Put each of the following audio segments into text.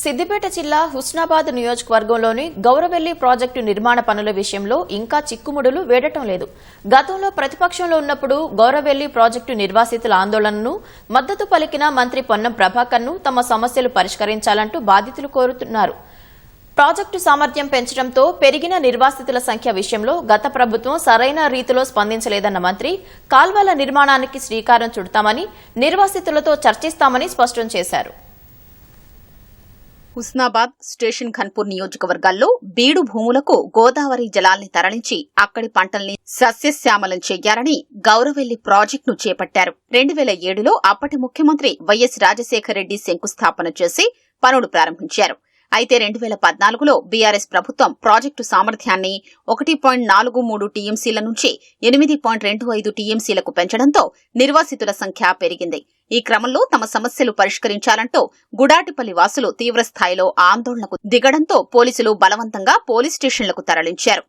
సిద్దిపేట జిల్లా హుస్నాబాద్ నియోజకవర్గంలోని గౌరవెల్లి ప్రాజెక్టు నిర్మాణ పనుల విషయంలో ఇంకా చిక్కుముడులు వేడటం లేదు. గతంలో ప్రతిపక్షంలో ఉన్నప్పుడు గౌరవెల్లి ప్రాజెక్టు నిర్వాసితుల ఆందోళనను మద్దతు పలికిన మంత్రి పొన్నం ప్రభాకర్ను తమ సమస్యలు పరిష్కరించాలంటూ బాధితులు కోరుతున్నారు. ప్రాజెక్టు సామర్థ్యం పెంచడంతో పెరిగిన నిర్వాసితుల సంఖ్య విషయంలో గత ప్రభుత్వం సరైన రీతిలో స్పందించలేదన్న మంత్రి కాల్వల నిర్మాణానికి శ్రీకారం చుడతామని, నిర్వాసితులతో చర్చిస్తామని స్పష్టం చేశారు. హుస్నాబాద్, స్టేషన్ ఖన్పూర్ నియోజకవర్గాల్లో బీడు భూములకు గోదావరి జలాల్ని తరలించి అక్కడి పంటల్ని సస్యశ్యామలం చెయ్యాలని గౌరవెల్లి ప్రాజెక్టును చేపట్టారు. 2007లో అప్పటి ముఖ్యమంత్రి వైఎస్ రాజశేఖర రెడ్డి శంకుస్థాపన చేసి పనులు ప్రారంభించారు. అయితే 2014లో బీఆర్ఎస్ ప్రభుత్వం ప్రాజెక్టు సామర్థ్యాన్ని 1.43 టీఎంసీల నుంచి 8.25 టీఎంసీలకు పెంచడంతో నిర్వాసితుల సంఖ్య పెరిగింది. ఈ క్రమంలో తమ సమస్యలు పరిష్కరించాలంటూ గుడాటిపల్లి వాసులు తీవ్రస్థాయిలో ఆందోళనకు దిగడంతో పోలీసులు బలవంతంగా పోలీస్ స్టేషన్లకు తరలించారు.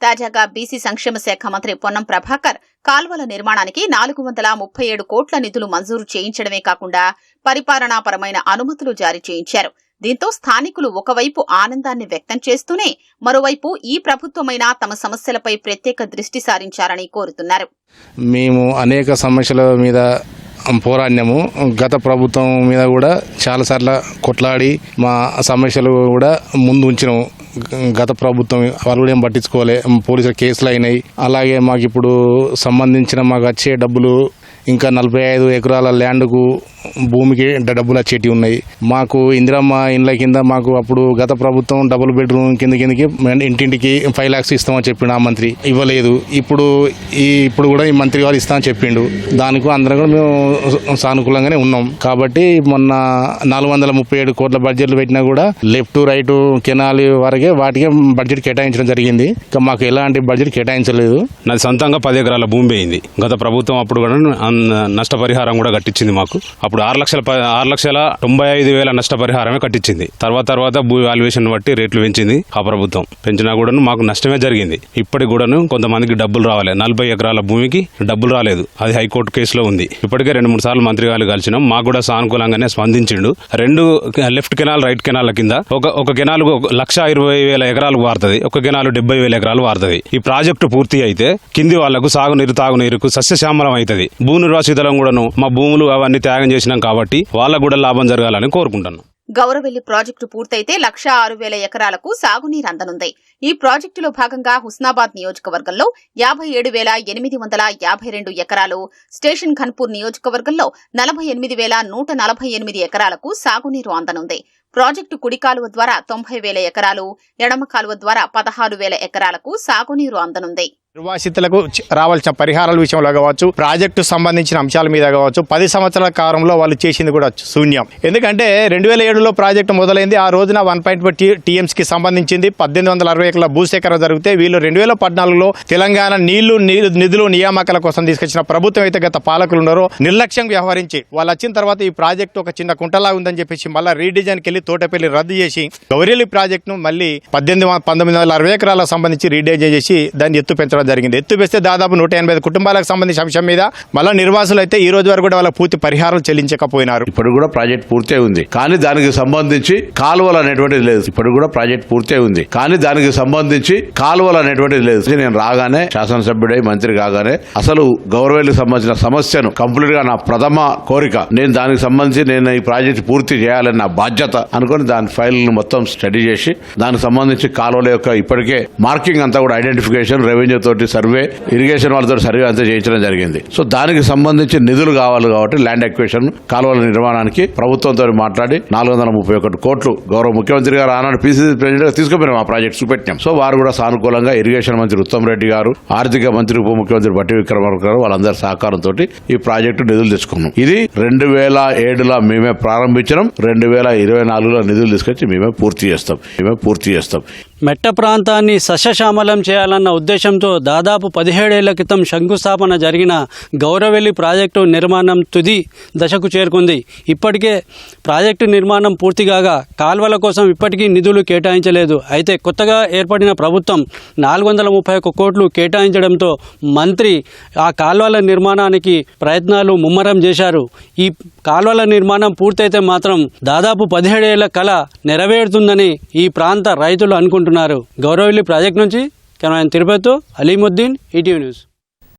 తాజాగా బీసీ సంక్షేమ శాఖ మంత్రి పొన్నం ప్రభాకర్ కాల్వల నిర్మాణానికి 437 కోట్ల నిధులు మంజూరు చేయించడమే కాకుండా పరిపాలనాపరమైన అనుమతులు జారీ చేయించారు. దీంతో స్థానికులు ఒకవైపు ఆనందాన్ని వ్యక్తం చేస్తూనే మరోవైపు ఈ ప్రభుత్వమైనా తమ సమస్యలపై ప్రత్యేక దృష్టి సారించాలని కోరుతున్నారు. మేము అనేక సమస్యల మీద పోరాడినాము. గత ప్రభుత్వం మీద కూడా చాలాసార్లు కొట్లాడి మా సమస్యలు కూడా ముందు ఉంచినాము. గత ప్రభుత్వం వాళ్ళు కూడా ఏం పట్టించుకోలే, పోలీసులు కేసులు అయినాయి. అలాగే మాకు ఇప్పుడు సంబంధించిన మాకు వచ్చే డబ్బులు ఇంకా 45 ఎకరాల ల్యాండ్కు భూమికి డబ్బులు వచ్చేటివి ఉన్నాయి. మాకు ఇందిరమ్మ ఇండ్ల కింద మాకు అప్పుడు గత ప్రభుత్వం డబుల్ బెడ్రూమ్ కిందకి ఇంటింటికి 5 lakhs ఇస్తామని చెప్పిండు. ఆ మంత్రి ఇవ్వలేదు. ఇప్పుడు కూడా ఈ మంత్రి గారు ఇస్తామని చెప్పిండు. దానికి అందరం కూడా మేము సానుకూలంగానే ఉన్నాం. కాబట్టి మొన్న 437 కోట్ల బడ్జెట్లు పెట్టినా కూడా లెఫ్ట్ రైట్ కెనాల్ వరకే వాటికే బడ్జెట్ కేటాయించడం జరిగింది. ఇంకా మాకు ఎలాంటి బడ్జెట్ కేటాయించలేదు. నాది సొంతంగా 10 ఎకరాల భూమి పోయింది. గత ప్రభుత్వం అప్పుడు కూడా నష్టపరిహారం కూడా కట్టించింది మాకు. అప్పుడు 6,95,000 నష్టపరిహారమే కట్టించింది. తర్వాత భూ వాల్యుయేషన్ బట్టి రేట్లు పెంచింది. ఆ ప్రభుత్వం పెంచినా కూడా మాకు నష్టమే జరిగింది. ఇప్పటికి కూడాను కొంతమందికి డబ్బులు రావాలి. 40 ఎకరాల భూమికి డబ్బులు రాలేదు. అది హైకోర్టు కేసులో ఉంది. ఇప్పటికే 2-3 సార్లు మంత్రి గారు కలిసినాం. మాకు కూడా సానుకూలంగానే స్పందించిండు. 2 లెఫ్ట్ కెనాల్, రైట్ కెనాల్ కింద ఒక కెనాల్ 1,20,000 ఎకరాలకు వారుతుంది. ఒక కెనాల్ 70,000 ఎకరాలు వారుతుంది. ఈ ప్రాజెక్టు పూర్తి అయితే కింది వాళ్లకు సాగునీరు, తాగునీరుకు సస్యశ్యామలం అవుతుంది. భూ నిర్వాసితులను కూడాను మా భూములు అవన్నీ త్యాగం చేసినాం కాబట్టి వాళ్ళకు కూడా లాభం జరగాలని కోరుకుంటున్నాం. గౌరవెల్లి ప్రాజెక్టు పూర్తయితే 1,06,000 ఎకరాలకు సాగునీరు అందనుంది. ఈ ప్రాజెక్టులో భాగంగా హుస్నాబాద్ నియోజకవర్గంలో 57,852 ఎకరాలు, స్టేషన్ ఖన్పూర్ నియోజకవర్గంలో 48,148 ఎకరాలకు సాగునీరు అందనుంది. ప్రాజెక్టు కుడి కాలువ ద్వారా 90,000 ఎకరాలు, ఎడమ కాలువ ద్వారా 16,000 ఎకరాలకు సాగునీరు అందనుంది. నిర్వాసితులకు రావాల్సిన పరిహారాల విషయంలో కావచ్చు, ప్రాజెక్టు సంబంధించిన అంశాల మీద కావచ్చు, 10 సంవత్సరాల కాలంలో వాళ్ళు చేసింది కూడా శూన్యం. ఎందుకంటే 2007లో ప్రాజెక్టు మొదలైంది. ఆ రోజున 1.5 టీఎంసీకి సంబంధించింది 1860 ఎకరాల భూసేకరణ జరిగితే వీళ్ళు 2014లో తెలంగాణ నిధులు నియామకాల కోసం తీసుకొచ్చిన ప్రభుత్వం అయితే గత పాలకులు ఉన్నారో నిర్లక్ష్యం వ్యవహరించి వాళ్ళు వచ్చిన తర్వాత ఈ ప్రాజెక్టు ఒక చిన్న కుంటలా ఉందని చెప్పేసి మళ్ళీ రీడిజైన్కి వెళ్ళి తోటపల్లి రద్దు చేసి గౌరెల్లి ప్రాజెక్టును మళ్ళీ 1960 ఎకరాలకు సంబంధించి రీడిజైన్ చేసి దాన్ని ఎత్తు పెంచడం జరిగింది. ఎత్తు వేస్తే దాదాపు 185 కుటుంబాలకు సంబంధించిన అంశం మీద మళ్ళీ నిర్వాసులు అయితే ఈ రోజు వరకు కూడా వాళ్ళ పూర్తి పరిహారం చెల్లించకపోయినారు. ఇప్పుడు కూడా ప్రాజెక్ట్ పూర్తి ఉంది, కానీ దానికి సంబంధించి కాలువలు అనేటువంటిది లేదు. ఇప్పుడు కూడా ప్రాజెక్ట్ పూర్తి ఉంది, కానీ దానికి సంబంధించి కాలువలు అనేటువంటిది లేదు. నేను రాగానే శాసనసభ్యుడై మంత్రి కాగానే అసలు గౌరవెల్లికి సంబంధించిన సమస్యను కంప్లీట్ గా నా ప్రథమ కోరిక, నేను దానికి సంబంధించి నేను ఈ ప్రాజెక్ట్ పూర్తి చేయాలని నా బాధ్యత అనుకుని దాని ఫైల్ మొత్తం స్టడీ చేసి దానికి సంబంధించి కాలువల యొక్క ఇప్పటికే మార్కింగ్ అంతా కూడా ఐడెంటిఫికేషన్, రెవెన్యూ తోటి సర్వే, ఇరిగేషన్ వాళ్ళతో సర్వే అంతా చేయించడం జరిగింది. సో దానికి సంబంధించి నిధులు కావాలి కాబట్టి ల్యాండ్ అక్విజిషన్, కాలువల నిర్మాణానికి ప్రభుత్వంతో మాట్లాడి 431 కోట్లు గౌరవ ముఖ్యమంత్రి గారు ఆనాడు పిసిసి ప్రెసిడెంట్ గా తీసుకుపోయినాం. ఆ ప్రాజెక్ట్ చూపెట్టాం. సో వారు కూడా సానుకూలంగా ఇరిగేషన్ మంత్రి ఉత్తమ్ రెడ్డి గారు, ఆర్థిక మంత్రి ఉప ముఖ్యమంత్రి బట్టి విక్రమార్క గారు వాళ్ళందరి సహకారంతో ఈ ప్రాజెక్టు నిధులు తెచ్చుకున్నాం. ఇది 2007లో మేమే ప్రారంభించడం, 2024లో నిధులు తీసుకొచ్చి మేమే పూర్తి చేస్తాం. మెట్ట ప్రాంతాన్ని సస్యశ్యామలం చేయాలన్న ఉద్దేశంతో దాదాపు 17 ఏళ్ల క్రితం శంకుస్థాపన జరిగిన గౌరవెల్లి ప్రాజెక్టు నిర్మాణం తుది దశకు చేరుకుంది. ఇప్పటికే ప్రాజెక్టు నిర్మాణం పూర్తి కాగా కాల్వల కోసం ఇప్పటికీ నిధులు కేటాయించలేదు. అయితే కొత్తగా ఏర్పడిన ప్రభుత్వం 431 కోట్లు కేటాయించడంతో మంత్రి ఆ కాల్వల నిర్మాణానికి ప్రయత్నాలు ముమ్మరం చేశారు. ఈ కాల్వల నిర్మాణం పూర్తయితే మాత్రం దాదాపు 17 ఏళ్ల కళ నెరవేరుతుందని ఈ ప్రాంత రైతులు అనుకుంటున్నారు. గౌరవెల్లి ప్రాజెక్టు నుంచి కెమెరామెన్ తిరుపతితో అలీముద్దీన్, ఈటీవీ న్యూస్.